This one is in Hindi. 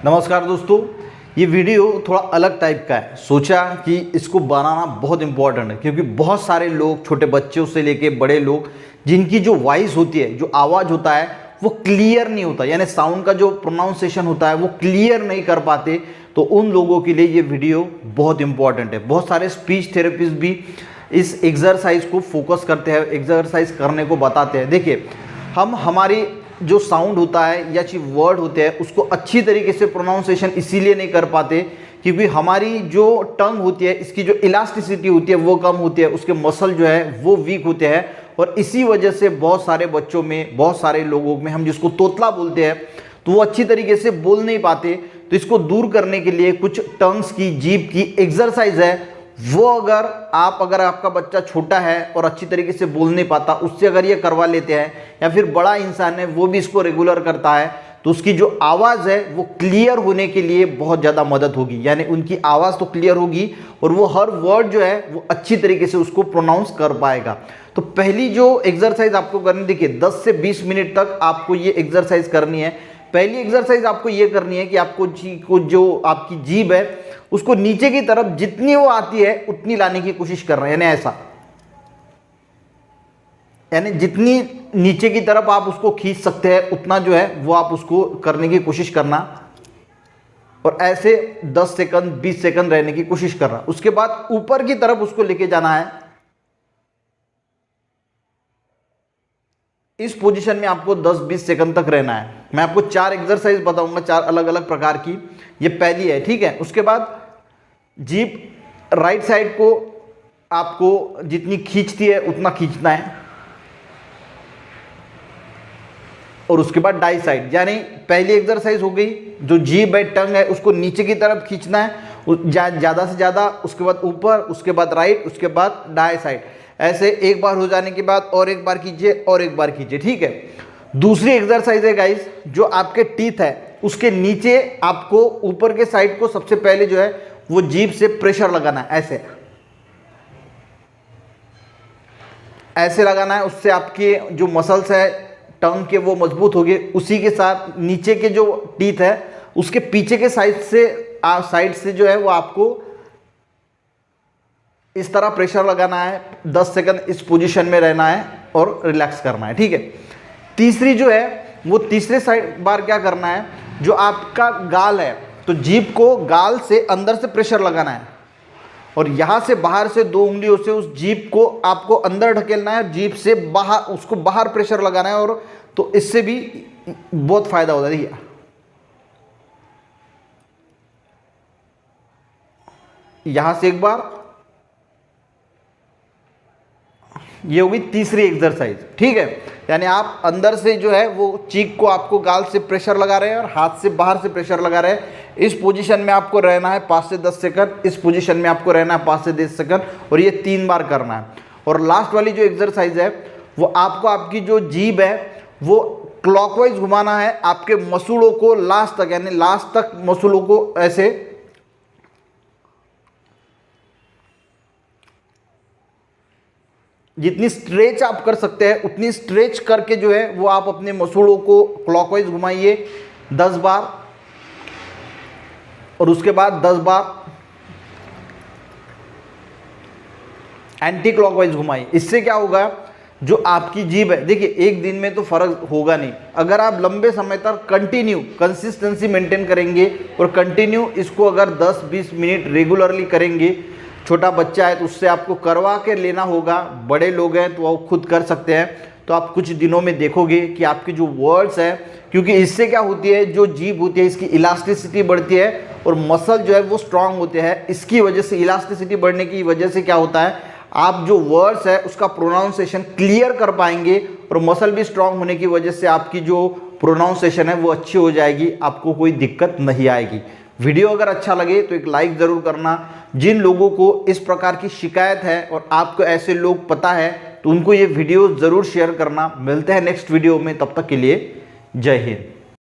नमस्कार दोस्तों, ये वीडियो थोड़ा अलग टाइप का है। सोचा कि इसको बनाना बहुत इम्पोर्टेंट है क्योंकि बहुत सारे लोग, छोटे बच्चों से लेके बड़े लोग, जिनकी जो वॉइस होती है, जो आवाज़ होता है वो क्लियर नहीं होता, यानी साउंड का जो प्रोनाउंसिएशन होता है वो क्लियर नहीं कर पाते। तो उन लोगों के लिए ये वीडियो बहुत इंपॉर्टेंट है। बहुत सारे स्पीच थेरेपिस्ट भी इस एक्सरसाइज को फोकस करते हैं, एक्सरसाइज करने को बताते हैं। देखिए, हम हमारी जो साउंड होता है या वर्ड होते हैं उसको अच्छी तरीके से प्रोनाउंसिएशन इसीलिए नहीं कर पाते क्योंकि हमारी जो टंग होती है, इसकी जो इलास्टिसिटी होती है वो कम होती है, उसके मसल जो है वो वीक होते हैं। और इसी वजह से बहुत सारे बच्चों में, बहुत सारे लोगों में, हम जिसको तोतला बोलते हैं, तो वो अच्छी तरीके से बोल नहीं पाते। तो इसको दूर करने के लिए कुछ टंग्स की, जीभ की एक्सरसाइज है, वो अगर आपका बच्चा छोटा है और अच्छी तरीके से बोल नहीं पाता, उससे अगर ये करवा लेते हैं, या फिर बड़ा इंसान है वो भी इसको रेगुलर करता है, तो उसकी जो आवाज़ है वो क्लियर होने के लिए बहुत ज़्यादा मदद होगी। यानी उनकी आवाज़ तो क्लियर होगी और वो हर वर्ड जो है वो अच्छी तरीके से उसको प्रोनाउंस कर पाएगा। तो पहली जो एक्सरसाइज आपको करनी, देखिए 10 से 20 मिनट तक आपको ये एक्सरसाइज करनी है। पहली एक्सरसाइज आपको ये करनी है कि आपको जो आपकी जीभ है उसको नीचे की तरफ जितनी वो आती है उतनी लाने की कोशिश कर रहे हैं, यानी ऐसा, यानी जितनी नीचे की तरफ आप उसको खींच सकते हैं उतना जो है वो आप उसको करने की कोशिश करना, और ऐसे 10 सेकंड 20 सेकंड रहने की कोशिश करना। उसके बाद ऊपर की तरफ उसको लेके जाना है। इस पोजीशन में आपको 10-20 सेकंड तक रहना है। मैं आपको 4 एक्सरसाइज बताऊंगा, 4 अलग अलग प्रकार की। ये पहली है, ठीक है। उसके बाद जीभ राइट साइड को आपको जितनी खींचती है उतना खींचना है, और उसके बाद दाई साइड, यानी पहली एक्सरसाइज हो गई, जो जीभ है, टंग है, उसको नीचे की तरफ खींचना है ज़्यादा से ज़्यादा, उसके बाद ऊपर, उसके बाद राइट, उसके बाद दाएं साइड। ऐसे एक बार हो जाने के बाद और एक बार कीजिए और एक बार कीजिए, ठीक है। दूसरी एक्सरसाइज है गाइस, जो आपके टीथ है उसके नीचे आपको ऊपर के साइड को सबसे पहले जो है वो जीभ से प्रेशर लगाना है, ऐसे लगाना है। उससे आपके जो मसल्स है टंग के वो मजबूत हो गए। उसी के साथ नीचे के जो टीथ है उसके पीछे के साइड से जो है वो आपको इस तरह प्रेशर लगाना है। 10 सेकंड इस पोजीशन में रहना है और रिलैक्स करना है, ठीक है। तीसरी जो है वो तीसरे साइड बार क्या करना है, जो आपका गाल है तो जीभ को गाल से अंदर से प्रेशर लगाना है, और यहाँ से बाहर से 2 उंगलियों से उस जीभ को आपको अंदर ढकेलना है, जीभ से बाहर उसको बाहर प्रेशर लगाना है। और तो इससे भी बहुत फायदा होता है। देखिए, यहाँ से एक बार, ये होगी तीसरी एक्सरसाइज, ठीक है। यानी आप अंदर से जो है वो चीक को आपको गाल से प्रेशर लगा रहे हैं और हाथ से बाहर से प्रेशर लगा रहे हैं। इस पोजीशन में आपको रहना है 5 से 10 सेकंड, इस पोजीशन में आपको रहना है 5 से 10 सेकंड, और ये 3 बार करना है। और लास्ट वाली जो एक्सरसाइज है वो आपको, आपकी जो जीभ है वो क्लॉकवाइज घुमाना है, आपके मसूड़ों को लास्ट तक, यानी लास्ट तक मसूड़ों को ऐसे जितनी स्ट्रेच आप कर सकते हैं उतनी स्ट्रेच करके जो है वो आप अपने मसूड़ों को क्लॉकवाइज घुमाइए 10 बार, और उसके बाद 10 बार एंटी क्लॉकवाइज घुमाइए। इससे क्या होगा, जो आपकी जीभ है, देखिए एक दिन में तो फर्क होगा नहीं, अगर आप लंबे समय तक कंटिन्यू कंसिस्टेंसी मेंटेन करेंगे और कंटिन्यू इसको अगर 10-20 मिनट रेगुलरली करेंगे। छोटा बच्चा है तो उससे आपको करवा के लेना होगा, बड़े लोग हैं तो वो खुद कर सकते हैं। तो आप कुछ दिनों में देखोगे कि आपकी जो वर्ड्स है, क्योंकि इससे क्या होती है, जो जीभ होती है इसकी इलास्टिसिटी बढ़ती है और मसल जो है वो स्ट्रांग होते हैं। इसकी वजह से, इलास्टिसिटी बढ़ने की वजह से क्या होता है, आप जो वर्ड्स है उसका प्रोनाउंसिएशन क्लियर कर पाएंगे, और मसल भी स्ट्रांग होने की वजह से आपकी जो प्रोनाउंसिएशन है वो अच्छी हो जाएगी, आपको कोई दिक्कत नहीं आएगी। वीडियो अगर अच्छा लगे तो एक लाइक ज़रूर करना। जिन लोगों को इस प्रकार की शिकायत है और आपको ऐसे लोग पता है तो उनको ये वीडियो ज़रूर शेयर करना। मिलते हैं नेक्स्ट वीडियो में, तब तक के लिए जय हिंद।